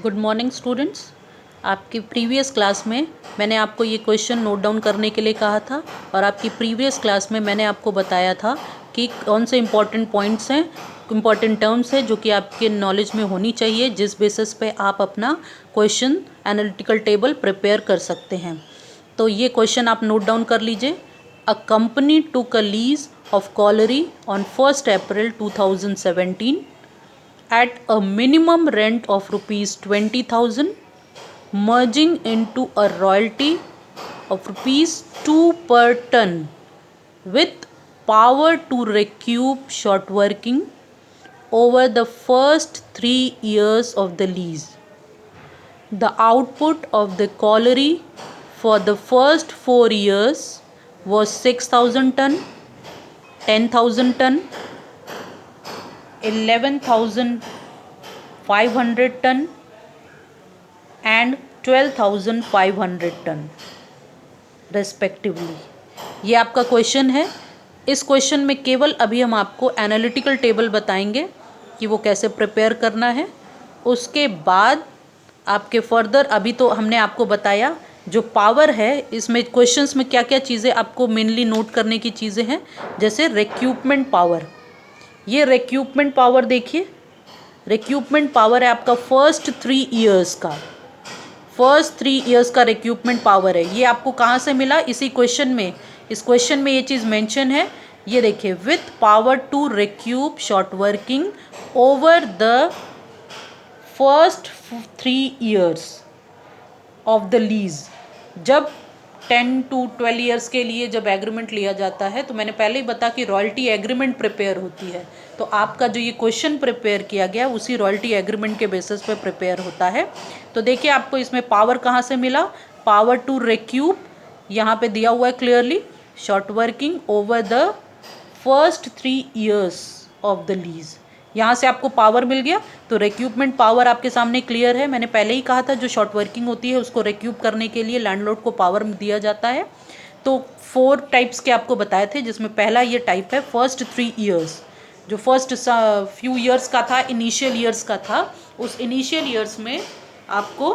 Good morning students. आपकी previous class में मैंने आपको ये क्वेश्चन नोट डाउन करने के लिए कहा था और आपकी प्रीवियस क्लास में मैंने आपको बताया था कि कौन से इम्पॉर्टेंट पॉइंट्स हैं, इम्पॉर्टेंट टर्म्स हैं जो कि आपके नॉलेज में होनी चाहिए, जिस बेसिस पे आप अपना क्वेश्चन एनालिटिकल टेबल प्रिपेयर कर सकते हैं। तो ये क्वेश्चन आप नोट डाउन कर लीजिए। A company took a lease of colliery on 1st April 2017 at a minimum rent of rupees 20,000, merging into a royalty of rupees 2 per ton with power to recoup short working over the first 3 years of the lease. The output of the colliery for the first 4 years was 6,000 ton, 10,000 ton, 11,500 ton and 12,500 ton respectively. ये आपका question है। इस question में केवल अभी हम आपको analytical table बताएंगे कि वो कैसे प्रिपेयर करना है। उसके बाद आपके फर्दर, अभी तो हमने आपको बताया जो पावर है इसमें क्वेश्चंस में क्या क्या चीज़ें आपको मेनली नोट करने की चीज़ें हैं, जैसे रिक्यूपमेंट पावर। ये रिक्यूपमेंट पावर देखिए, रिक्यूपमेंट पावर है आपका फर्स्ट 3 ईयर्स का, फर्स्ट 3 ईयर्स का रिक्यूपमेंट पावर है। ये आपको कहाँ से मिला? इसी क्वेश्चन में, इस क्वेश्चन में ये चीज़ मेंशन है। ये देखिए, with power to recoup short working over the first 3 years of the lease. जब 10 to 12 ईयर्स के लिए जब एग्रीमेंट लिया जाता है, तो मैंने पहले ही बता कि रॉयल्टी एग्रीमेंट प्रिपेयर होती है। तो आपका जो ये क्वेश्चन प्रिपेयर किया गया उसी रॉयल्टी एग्रीमेंट के बेसिस पे प्रिपेयर होता है। तो देखिए, आपको इसमें पावर कहाँ से मिला? पावर टू रिक्यूप, यहाँ पे दिया हुआ है clearly, short working over the first 3 years of the lease. यहाँ से आपको पावर मिल गया। तो रिक्यूपमेंट पावर आपके सामने क्लियर है। मैंने पहले ही कहा था जो शॉर्ट वर्किंग होती है उसको रिक्यूप करने के लिए लैंडलॉर्ड को पावर दिया जाता है। तो 4 टाइप्स के आपको बताए थे, जिसमें पहला ये टाइप है फर्स्ट 3 ईयर्स। जो फर्स्ट फ्यू ईयर्स का था, इनिशियल ईयर्स का था, उस इनिशियल ईयर्स में आपको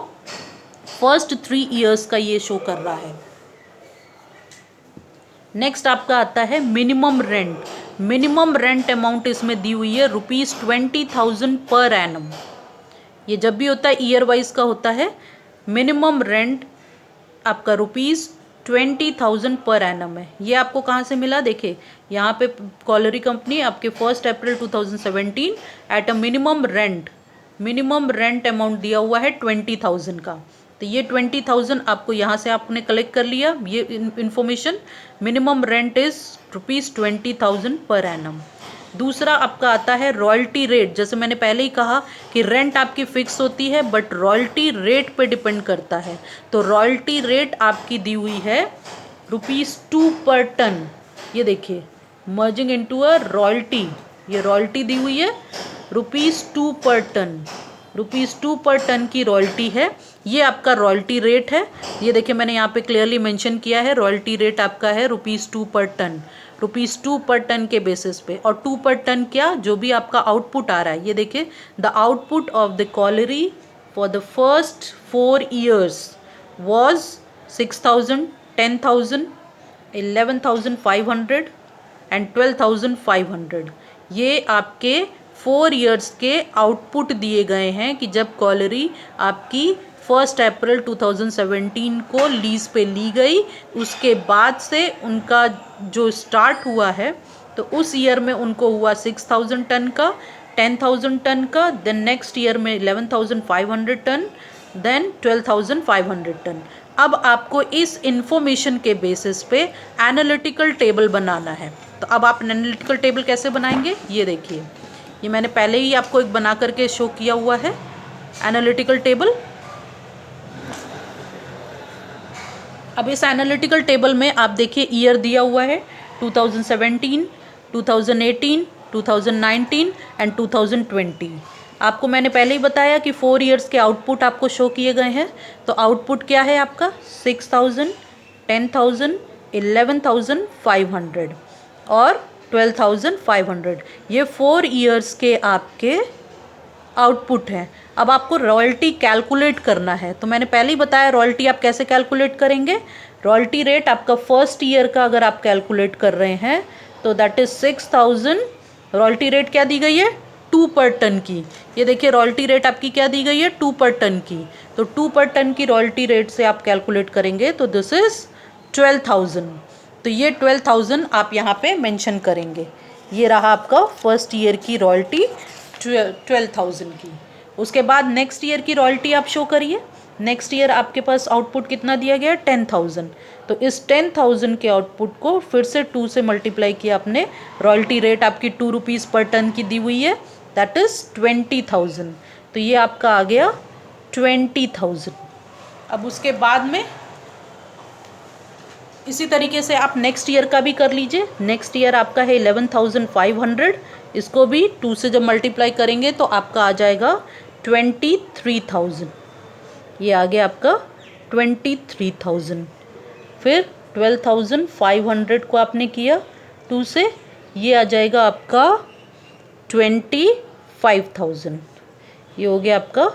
फर्स्ट 3 ईयर्स का ये शो कर रहा है। नेक्स्ट आपका आता है minimum rent. Minimum rent amount इसमें दी हुई है ₹20,000 पर एनम। ये जब भी होता है ईयर वाइज का होता है। मिनिमम रेंट आपका ₹20,000 पर एनम है। ये आपको कहाँ से मिला? देखिए, यहाँ पे कॉलरी कंपनी आपके 1 अप्रैल 2017 at a minimum rent amount दिया हुआ है 20,000 का। तो ये 20,000 आपको यहाँ से आपने कलेक्ट कर लिया, ये information. Minimum rent is ₹20,000 per annum. दूसरा आपका आता है रॉयल्टी रेट। जैसे मैंने पहले ही कहा कि रेंट आपकी फिक्स होती है, बट रॉयल्टी रेट पे डिपेंड करता है। तो रॉयल्टी रेट आपकी दी हुई है ₹2 पर टन। ये देखिए, मर्जिंग इनटू अ रॉयल्टी, ये रॉयल्टी दी हुई है ₹2 पर टन। ₹2 पर टन की रॉयल्टी है। ये आपका रॉयल्टी रेट है। ये देखिए, मैंने यहाँ पे क्लियरली मेंशन किया है, रॉयल्टी रेट आपका है ₹2 पर टन, ₹2 पर टन के बेसिस पे। और 2 पर टन क्या? जो भी आपका आउटपुट आ रहा है। ये देखिए, the output of the colliery for the first 4 years was 6,000, 10,000, 11,500 and 12,500। ये आपके 4 ईयर्स के आउटपुट दिए गए हैं कि जब कॉलरी आपकी 1 अप्रैल 2017 को लीज पे ली गई, उसके बाद से उनका जो स्टार्ट हुआ है, तो उस ईयर में उनको हुआ 6,000 टन का, 10,000 टन का, देन नेक्स्ट ईयर में 11,500 टन, देन 12,500 टन। अब आपको इस इंफॉर्मेशन के बेसिस पे एनालिटिकल टेबल बनाना है। तो अब आप एनालिटिकल टेबल कैसे बनाएंगे? ये देखिए, ये मैंने पहले ही आपको एक बना करके शो किया हुआ है एनालिटिकल टेबल। अब इस एनालिटिकल टेबल में आप देखिए, ईयर दिया हुआ है 2017, 2018, 2019 एंड 2020। आपको मैंने पहले ही बताया कि 4 ईयर्स के आउटपुट आपको शो किए गए हैं। तो आउटपुट क्या है आपका? 6,000, 10,000, 11,500 और 12,500। ये 4 ईयर्स के आपके आउटपुट है। अब आपको रॉयल्टी कैलकुलेट करना है, तो मैंने पहले ही बताया रॉयल्टी आप कैसे कैलकुलेट करेंगे। रॉयल्टी रेट आपका फर्स्ट ईयर का अगर आप कैलकुलेट कर रहे हैं तो दैट इज़ 6000। रॉयल्टी रेट क्या दी गई है, 2 पर टन की। ये देखिए रॉयल्टी रेट आपकी क्या दी गई है, 2 पर टन की। तो 2 पर टन की रॉयल्टी रेट से आप कैलकुलेट करेंगे तो दिस इज़ 12,000। तो ये 12,000 आप यहाँ पे मेंशन करेंगे। ये रहा आपका फर्स्ट ईयर की रॉयल्टी 12,000 की। उसके बाद नेक्स्ट ईयर की रॉयल्टी आप शो करिए। नेक्स्ट ईयर आपके पास आउटपुट कितना दिया गया है, 10,000। तो इस 10,000 के आउटपुट को फिर से 2 से मल्टीप्लाई किया आपने। रॉयल्टी रेट आपकी 2 रुपीज़ पर टन की दी हुई है, दैट इज़ 20,000। तो ये आपका आ गया 20,000। अब उसके बाद में इसी तरीके से आप नेक्स्ट ईयर का भी कर लीजिए। नेक्स्ट ईयर आपका है 11,500। इसको भी 2 से जब मल्टीप्लाई करेंगे तो आपका आ जाएगा 23,000। ये आ गया आपका 23,000। फिर 12,500 को आपने किया 2 से, ये आ जाएगा आपका 25,000। ये हो गया आपका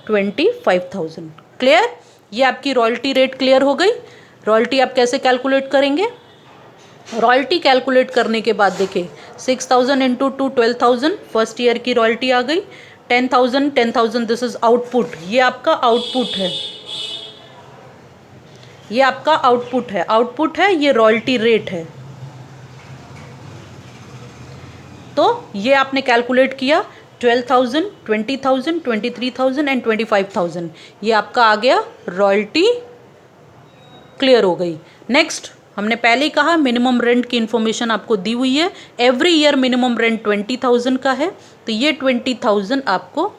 25,000। क्लियर? ये आपकी रॉयल्टी रेट क्लियर हो गई। रॉयल्टी आप कैसे कैलकुलेट करेंगे, रॉयल्टी कैलकुलेट करने के बाद देखिए 6,000 इंटू 2 12,000 फर्स्ट ईयर की रॉयल्टी आ गई। 10,000 दिस इज आउटपुट। ये आपका आउटपुट है, ये आपका आउटपुट है, ये रॉयल्टी रेट है। तो ये आपने कैलकुलेट किया 12,000, 20,000, 23,000 एंड 25,000। ये आपका आ गया रॉयल्टी क्लियर हो गई। नेक्स्ट हमने पहले ही कहा मिनिमम रेंट की इन्फॉर्मेशन आपको दी हुई है। एवरी ईयर मिनिमम रेंट 20,000 का है, तो ये 20,000 आपको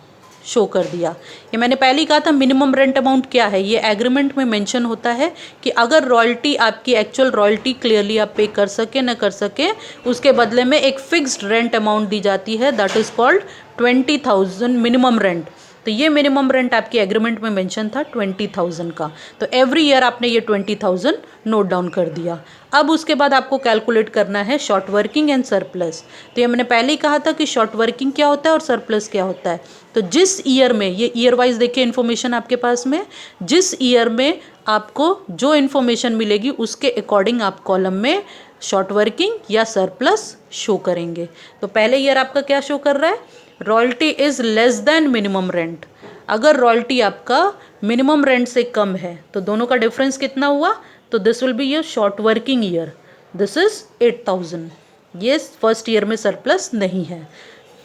शो कर दिया। ये मैंने पहले ही कहा था मिनिमम रेंट अमाउंट क्या है, ये एग्रीमेंट में मेंशन होता है कि अगर रॉयल्टी आपकी एक्चुअल रॉयल्टी क्लियरली आप पे कर सके न कर सके, उसके बदले में एक फिक्स्ड रेंट अमाउंट दी जाती है, that is called 20,000 minimum rent. तो ये मिनिमम रेंट आपकी एग्रीमेंट में मेंशन था 20,000 का। तो एवरी ईयर आपने ये 20,000 नोट डाउन कर दिया। अब उसके बाद आपको कैलकुलेट करना है शॉर्ट वर्किंग एंड सरप्लस। तो ये मैंने पहले ही कहा था कि शॉर्ट वर्किंग क्या होता है और सरप्लस क्या होता है। तो जिस ईयर में, ये ईयर वाइज देखिए इन्फॉर्मेशन आपके पास में, जिस ईयर में आपको जो इन्फॉर्मेशन मिलेगी उसके अकॉर्डिंग आप कॉलम में शॉर्ट वर्किंग या सरप्लस शो करेंगे। तो पहले ईयर आपका क्या शो कर रहा है, royalty is less than minimum rent. अगर रॉयल्टी आपका मिनिमम रेंट से कम है तो दोनों का डिफरेंस कितना हुआ, तो this will be your short working year, this is 8,000। ये फर्स्ट ईयर में सरप्लस नहीं है,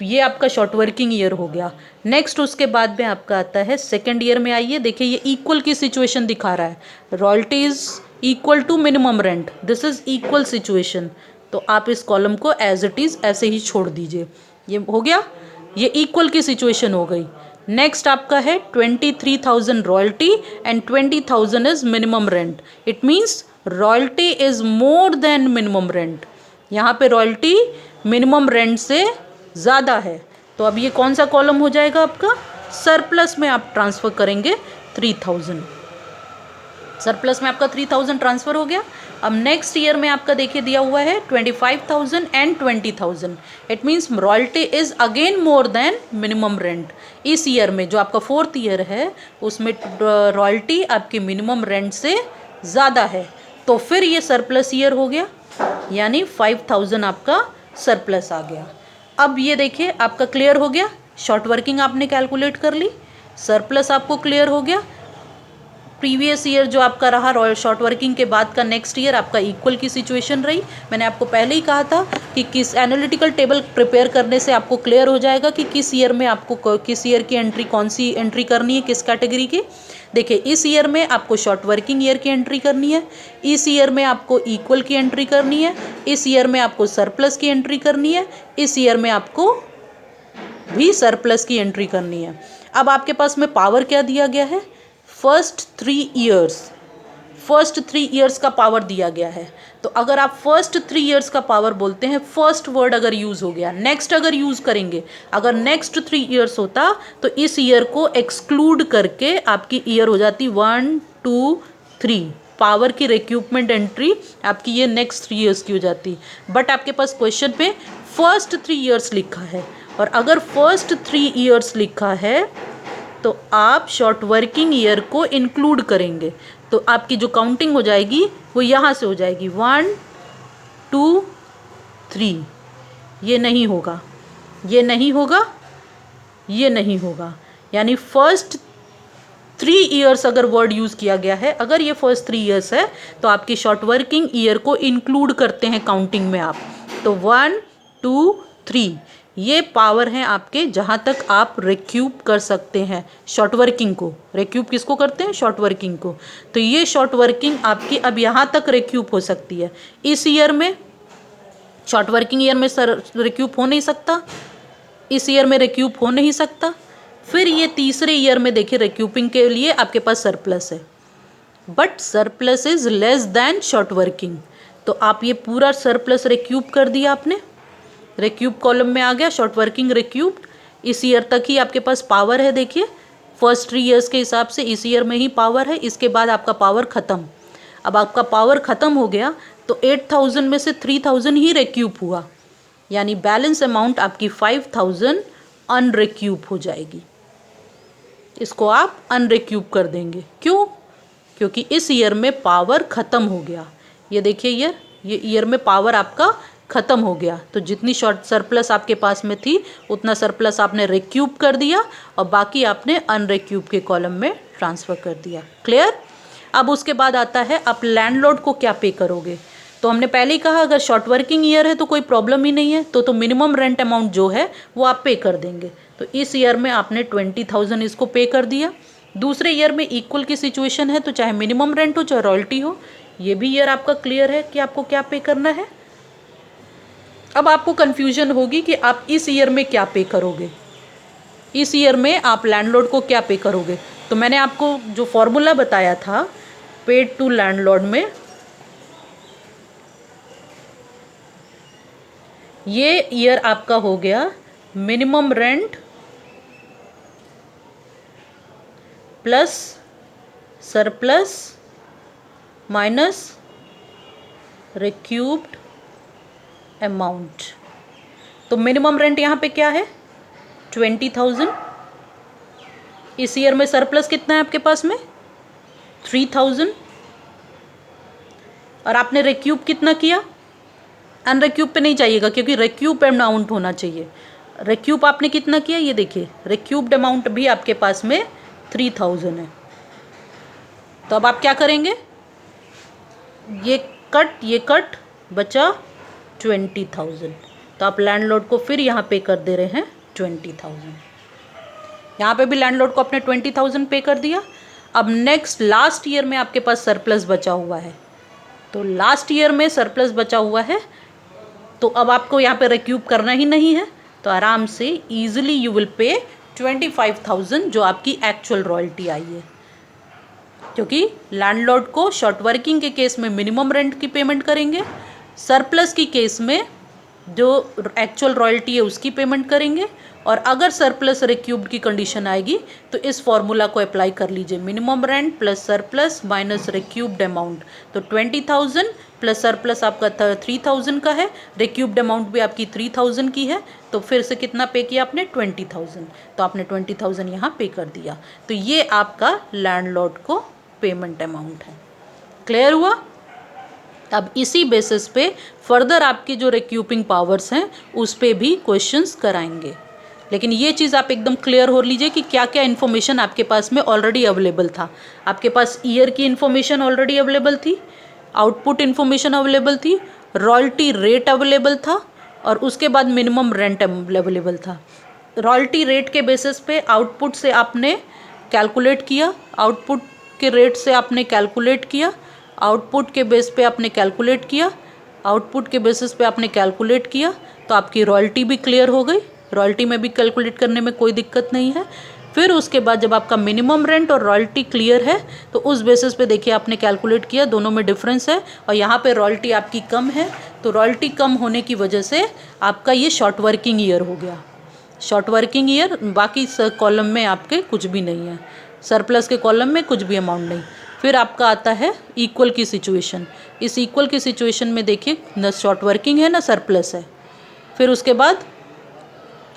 ये आपका शॉर्ट वर्किंग ईयर हो गया। नेक्स्ट उसके बाद में आपका आता है सेकेंड ईयर में। आइए देखिए ये इक्वल की सिचुएशन दिखा रहा है, royalty is equal to minimum rent, this is equal situation. तो आप इस कॉलम को एज इट इज़ ऐसे ही छोड़ दीजिए। ये हो गया, ये इक्वल की सिचुएशन हो गई। नेक्स्ट आपका है 23,000 royalty and 20,000 is minimum rent. It means royalty is more than minimum rent. यहाँ पे रॉयल्टी मिनिमम रेंट से ज़्यादा है। तो अब ये कौन सा कॉलम हो जाएगा आपका, सरप्लस में आप ट्रांसफ़र करेंगे 3,000। सरप्लस में आपका 3,000 ट्रांसफ़र हो गया। अब नेक्स्ट ईयर में आपका देखिए दिया हुआ है 25,000 and 20,000। It means royalty is again more than minimum rent. इस ईयर में जो आपका फोर्थ ईयर है उसमें रॉयल्टी आपकी मिनिमम रेंट से ज़्यादा है, तो फिर ये सरप्लस ईयर हो गया, यानी 5,000 आपका सरप्लस आ गया। अब ये देखिए आपका क्लियर हो गया, शॉर्ट वर्किंग आपने कैलकुलेट कर ली, सरप्लस आपको क्लियर हो गया। प्रीवियस ईयर जो आपका रहा रॉयल शॉर्ट वर्किंग के बाद का नेक्स्ट ईयर आपका इक्वल की सिचुएशन रही। मैंने आपको पहले ही कहा था कि किस एनालिटिकल टेबल प्रिपेयर करने से आपको क्लियर हो जाएगा कि किस ईयर में आपको किस ईयर की एंट्री, कौन सी एंट्री करनी है, किस कैटेगरी की। देखिए इस ईयर में आपको शॉर्ट वर्किंग ईयर की एंट्री करनी है, इस ईयर में आपको इक्वल की एंट्री करनी है, इस ईयर में आपको सरप्लस की एंट्री करनी है, इस ईयर में आपको भी सरप्लस की एंट्री करनी है। अब आपके पास में पावर क्या दिया गया है, फर्स्ट 3 ईयर्स का पावर दिया गया है। तो अगर आप फर्स्ट 3 ईयर्स का पावर बोलते हैं, फर्स्ट वर्ड अगर यूज़ हो गया, नेक्स्ट अगर यूज़ करेंगे, अगर नेक्स्ट 3 ईयर्स होता तो इस ईयर को एक्सक्लूड करके आपकी ईयर हो जाती 1, 2, 3। पावर की रिक्यूपमेंट एंट्री आपकी ये नेक्स्ट 3 ईयर्स की हो जाती। बट आपके पास क्वेश्चन में फर्स्ट 3 ईयर्स लिखा है, और अगर फर्स्ट 3 ईयर्स लिखा है तो आप शॉर्ट वर्किंग ईयर को इंक्लूड करेंगे, तो आपकी जो काउंटिंग हो जाएगी वो यहाँ से हो जाएगी 1 2 3। ये नहीं होगा, ये नहीं होगा, ये नहीं होगा, यानी फर्स्ट 3 ईयर्स अगर वर्ड यूज़ किया गया है, अगर ये फर्स्ट 3 ईयर्स है तो आपकी शॉर्ट वर्किंग ईयर को इंक्लूड करते हैं काउंटिंग में आप। तो 1 2 3 ये पावर हैं आपके जहाँ तक आप रिक्यूप कर सकते हैं शॉर्ट वर्किंग को। रिक्यूप किसको करते हैं? शॉर्ट वर्किंग को। तो ये शॉर्ट वर्किंग आपकी अब यहाँ तक रिक्यूप हो सकती है। इस ईयर में शॉर्ट वर्किंग ईयर में सर रिक्यूप हो नहीं सकता, इस ईयर में रिक्यूप हो नहीं सकता। फिर ये तीसरे ईयर में देखिए रिक्यूपिंग के लिए आपके पास सरप्लस है, but surplus is less than short working. तो आप ये पूरा सरप्लस रिक्यूप कर दिया आपने, रिक्यूप कॉलम में आ गया शॉर्ट वर्किंग रिक्यूप्ड। इस ईयर तक ही आपके पास पावर है, देखिए फर्स्ट 3 ईयर्स के हिसाब से इस ईयर में ही पावर है, इसके बाद आपका पावर ख़त्म। अब आपका पावर ख़त्म हो गया तो 8000 में से 3000 ही रिक्यूप हुआ, यानी बैलेंस अमाउंट आपकी 5000 अनरिक्यूप हो जाएगी। इसको आप अनरिक्यूप कर देंगे, क्यों? क्योंकि इस ईयर में पावर ख़त्म हो गया। ये देखिए ये ईयर में पावर आपका ख़त्म हो गया, तो जितनी शॉर्ट सरप्लस आपके पास में थी उतना सरप्लस आपने रिक्यूप कर दिया और बाकी आपने अनरिक्यूप के कॉलम में ट्रांसफ़र कर दिया। क्लियर? अब उसके बाद आता है आप लैंडलॉर्ड को क्या पे करोगे। तो हमने पहले ही कहा अगर शॉर्ट वर्किंग ईयर है तो कोई प्रॉब्लम ही नहीं है, तो मिनिमम रेंट अमाउंट जो है वो आप पे कर देंगे। तो इस ईयर में आपने 20,000 इसको पे कर दिया। दूसरे ईयर में इक्वल की सिचुएशन है, तो चाहे मिनिमम रेंट हो चाहे रॉयल्टी हो, ये भी ईयर आपका क्लियर है कि आपको क्या पे करना है। अब आपको कन्फ्यूजन होगी कि आप इस ईयर में क्या पे करोगे, इस ईयर में आप लैंडलॉर्ड को क्या पे करोगे। तो मैंने आपको जो फॉर्मूला बताया था पेड टू लैंडलॉर्ड में, ये ईयर आपका हो गया minimum rent plus surplus minus recouped amount. तो मिनिमम रेंट यहाँ पे क्या है? 20,000। इस ईयर में सरप्लस कितना है आपके पास में? 3,000। और आपने रिक्यूप कितना किया? अनरिक्यूप पे नहीं जाइएगा क्योंकि रिक्यूप अमाउंट होना चाहिए। रिक्यूप आपने कितना किया? ये देखिए रिक्यूप्ड अमाउंट भी आपके पास में 3,000 है। तो अब आप क्या करेंगे? ये कट बचा 20,000। तो आप लैंडलॉर्ड को फिर यहाँ पे कर दे रहे हैं 20,000। यहाँ पे भी लैंडलॉर्ड को आपने 20,000 पे कर दिया। अब नेक्स्ट लास्ट ईयर में आपके पास सरप्लस बचा हुआ है, तो लास्ट ईयर में सरप्लस बचा हुआ है, तो अब आपको यहाँ पे रिक्यूप करना ही नहीं है, तो आराम से ईजिली यू विल पे 25,000 जो आपकी एक्चुअल रॉयल्टी आई है। क्योंकि लैंडलॉर्ड को शॉर्ट वर्किंग के केस में मिनिमम रेंट की पेमेंट करेंगे, सरप्लस की केस में जो एक्चुअल रॉयल्टी है उसकी पेमेंट करेंगे, और अगर सरप्लस रिक्यूब्ड की कंडीशन आएगी तो इस फॉर्मूला को अप्लाई कर लीजिए, minimum rent plus surplus minus रिक्यूब्ड amount. तो 20,000 प्लस सरप्लस आपका 3,000 का है, रिक्यूब्ड अमाउंट भी आपकी 3,000 की है, तो फिर से कितना पे किया आपने? 20,000। तो आपने 20,000 यहाँ पे कर दिया। तो ये आपका लैंडलॉर्ड को पेमेंट अमाउंट है। क्लियर हुआ? अब इसी बेसिस पे फर्दर आपकी जो रिक्यूपिंग पावर्स हैं उस पे भी क्वेश्चंस कराएंगे। लेकिन ये चीज़ आप एकदम क्लियर हो लीजिए कि क्या क्या इन्फॉर्मेशन आपके पास में ऑलरेडी अवेलेबल था। आपके पास ईयर की इन्फॉर्मेशन ऑलरेडी अवेलेबल थी, आउटपुट इन्फॉर्मेशन अवेलेबल थी, रॉयल्टी रेट अवेलेबल था, और उसके बाद मिनिमम रेंट अवेलेबल था। रॉयल्टी रेट के बेसिस पे आउटपुट से आपने कैलकुलेट किया, आउटपुट के रेट से आपने कैलकुलेट किया, आउटपुट के बेस पे आपने कैलकुलेट किया, आउटपुट के बेसिस पे आपने कैलकुलेट किया, तो आपकी रॉयल्टी भी क्लियर हो गई। रॉयल्टी में भी कैलकुलेट करने में कोई दिक्कत नहीं है। फिर उसके बाद जब आपका मिनिमम रेंट और रॉयल्टी क्लियर है तो उस बेसिस पे देखिए आपने कैलकुलेट किया, दोनों में डिफरेंस है, और यहाँ पे रॉयल्टी आपकी कम है, तो रॉयल्टी कम होने की वजह से आपका ये शॉर्ट वर्किंग ईयर हो गया। शॉर्ट वर्किंग ईयर, बाकी कॉलम में आपके कुछ भी नहीं है, सरप्लस के कॉलम में कुछ भी अमाउंट नहीं। फिर आपका आता है इक्वल की सिचुएशन। इस इक्वल की सिचुएशन में देखिए न शॉर्ट वर्किंग है ना सरप्लस है। फिर उसके बाद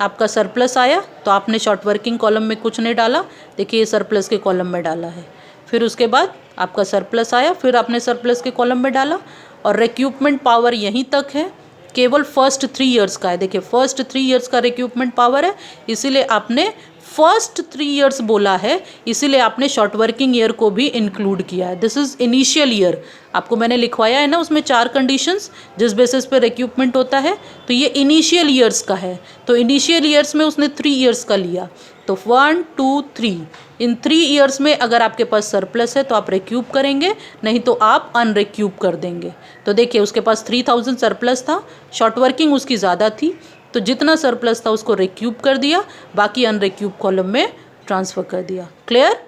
आपका सरप्लस आया तो आपने शॉर्ट वर्किंग कॉलम में कुछ नहीं डाला, देखिए ये सरप्लस के कॉलम में डाला है। फिर उसके बाद आपका सरप्लस आया, फिर आपने सरप्लस के कॉलम में डाला, और रिक्यूपमेंट पावर यहीं तक है, केवल फर्स्ट 3 ईयर्स का है। देखिए फर्स्ट 3 ईयर्स का रिक्यूपमेंट पावर है, इसीलिए आपने फर्स्ट 3 ईयर्स बोला है, इसीलिए आपने शॉर्ट वर्किंग ईयर को भी इंक्लूड किया है। दिस इज इनिशियल ईयर, आपको मैंने लिखवाया है ना उसमें 4 कंडीशंस जिस बेसिस पे रिक्यूपमेंट होता है, तो ये इनिशियल ईयर्स का है। तो इनिशियल ईयर्स में उसने 3 ईयर्स का लिया, तो 1 2 3, इन 3 ईयर्स में अगर आपके पास सरप्लस है तो आप रिक्यूप करेंगे, नहीं तो आप अनरिक्यूप कर देंगे। तो देखिए उसके पास 3000 सरप्लस था, शॉर्ट वर्किंग उसकी ज़्यादा थी, तो जितना सरप्लस था उसको रिक्यूप कर दिया, बाकी अनरिक्यूप कॉलम में ट्रांसफ़र कर दिया। क्लियर?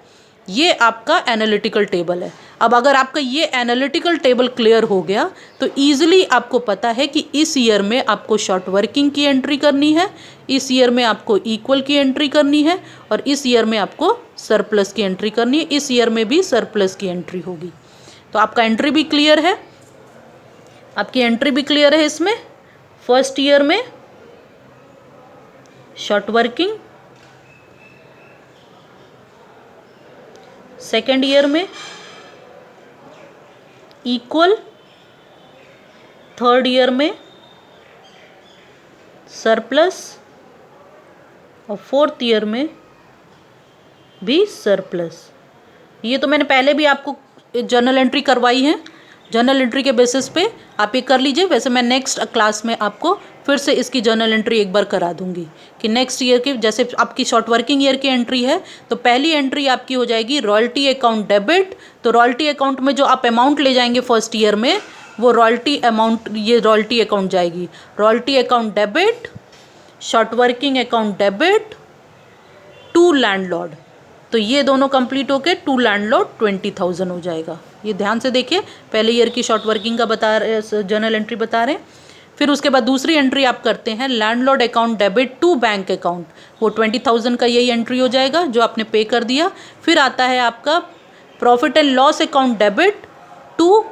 ये आपका एनालिटिकल टेबल है। अब अगर आपका ये एनालिटिकल टेबल क्लियर हो गया तो ईजिली आपको पता है कि इस ईयर में आपको शॉर्ट वर्किंग की एंट्री करनी है, इस ईयर में आपको इक्वल की एंट्री करनी है, और इस ईयर में आपको सरप्लस की एंट्री करनी है, इस ईयर में भी सरप्लस की एंट्री होगी। तो आपका एंट्री भी क्लियर है, आपकी एंट्री भी क्लियर है। इसमें फर्स्ट ईयर में शॉर्ट वर्किंग, सेकेंड ईयर में इक्वल, थर्ड ईयर में सरप्लस, और फोर्थ ईयर में भी सरप्लस। ये तो मैंने पहले भी आपको जर्नल एंट्री करवाई है, जर्नल एंट्री के बेसिस पे आप ये कर लीजिए। वैसे मैं नेक्स्ट क्लास में आपको फिर से इसकी जर्नल एंट्री एक बार करा दूंगी कि नेक्स्ट ईयर की, जैसे आपकी शॉर्ट वर्किंग ईयर की एंट्री है तो पहली एंट्री आपकी हो जाएगी रॉयल्टी अकाउंट डेबिट। तो रॉयल्टी अकाउंट में जो आप अमाउंट ले जाएंगे फर्स्ट ईयर में, वो रॉयल्टी अमाउंट, ये रॉयल्टी अकाउंट जाएगी, royalty account debit, short working account debit to landlord. तो ये दोनों कंप्लीट होके टू लैंडलॉर्ड 20,000 हो जाएगा। ये ध्यान से देखिए, पहले ईयर की शॉर्ट वर्किंग का बता रहे, जर्नल एंट्री बता रहे हैं। फिर उसके बाद दूसरी एंट्री आप करते हैं landlord account debit to bank account, वो 20,000 का यही एंट्री हो जाएगा जो आपने पे कर दिया। फिर आता है आपका profit and loss account debit to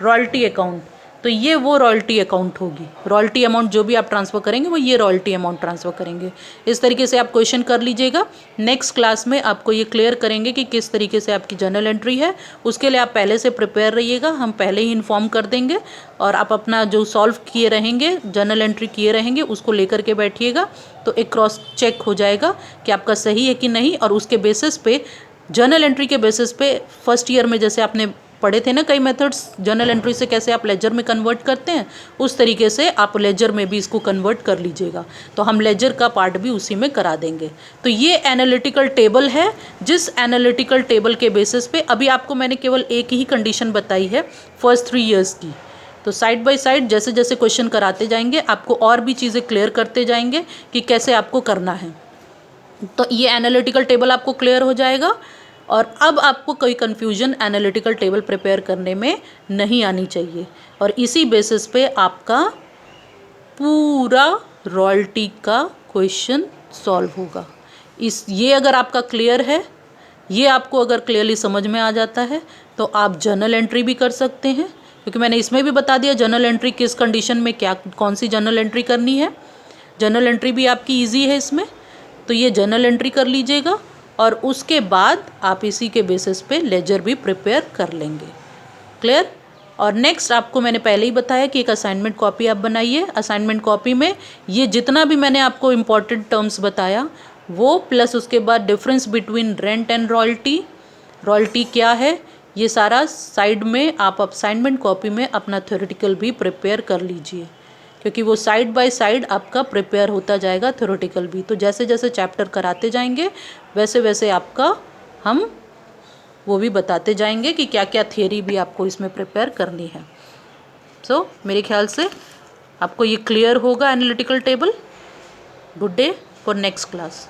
royalty account, तो ये वो रॉयल्टी अकाउंट होगी, रॉयल्टी अमाउंट जो भी आप ट्रांसफ़र करेंगे वो ये रॉयल्टी अमाउंट ट्रांसफ़र करेंगे। इस तरीके से आप क्वेश्चन कर लीजिएगा। नेक्स्ट क्लास में आपको ये क्लियर करेंगे कि किस तरीके से आपकी जर्नल एंट्री है, उसके लिए आप पहले से प्रिपेयर रहिएगा, हम पहले ही इन्फॉर्म कर देंगे, और आप अपना जो सॉल्व किए रहेंगे, जर्नल एंट्री किए रहेंगे, उसको लेकर के बैठिएगा, तो एक क्रॉस चेक हो जाएगा कि आपका सही है कि नहीं, और उसके बेसिस पे, जर्नल एंट्री के बेसिस पे फर्स्ट ईयर में जैसे आपने पढ़े थे ना कई मेथड्स जर्नल एंट्री से कैसे आप लेजर में कन्वर्ट करते हैं, उस तरीके से आप लेजर में भी इसको कन्वर्ट कर लीजिएगा। तो हम लेजर का पार्ट भी उसी में करा देंगे। तो ये एनालिटिकल टेबल है, जिस एनालिटिकल टेबल के बेसिस पे अभी आपको मैंने केवल एक ही कंडीशन बताई है फर्स्ट 3 ईयर्स की। तो साइड बाय साइड जैसे जैसे क्वेश्चन कराते जाएंगे आपको और भी चीज़ें क्लियर करते जाएंगे कि कैसे आपको करना है। तो ये एनालिटिकल टेबल आपको क्लियर हो जाएगा, और अब आपको कोई कन्फ्यूजन एनालिटिकल टेबल प्रिपेयर करने में नहीं आनी चाहिए, और इसी बेसिस पे आपका पूरा रॉयल्टी का क्वेश्चन सॉल्व होगा। ये अगर आपका क्लियर है, ये आपको अगर क्लियरली समझ में आ जाता है, तो आप जर्नल एंट्री भी कर सकते हैं, क्योंकि मैंने इसमें भी बता दिया जर्नल एंट्री किस कंडीशन में क्या, कौन सी जर्नल एंट्री करनी है। जर्नल एंट्री भी आपकी ईजी है इसमें, तो ये जर्नल एंट्री कर लीजिएगा, और उसके बाद आप इसी के बेसिस पे लेजर भी प्रिपेयर कर लेंगे। क्लियर? और नेक्स्ट आपको मैंने पहले ही बताया कि एक असाइनमेंट कॉपी आप बनाइए। असाइनमेंट कॉपी में ये जितना भी मैंने आपको इम्पॉर्टेंट टर्म्स बताया वो, प्लस उसके बाद difference between rent and royalty, royalty क्या है, ये सारा साइड में आप असाइनमेंट कॉपी में अपना थ्योरेटिकल भी प्रिपेयर कर लीजिए, क्योंकि वो साइड बाय साइड आपका प्रिपेयर होता जाएगा थ्योरेटिकल भी। तो जैसे जैसे चैप्टर कराते जाएंगे वैसे वैसे आपका हम वो भी बताते जाएंगे कि क्या क्या थियरी भी आपको इसमें प्रिपेयर करनी है। सो मेरे ख्याल से आपको ये क्लियर होगा analytical table. Good day for next class.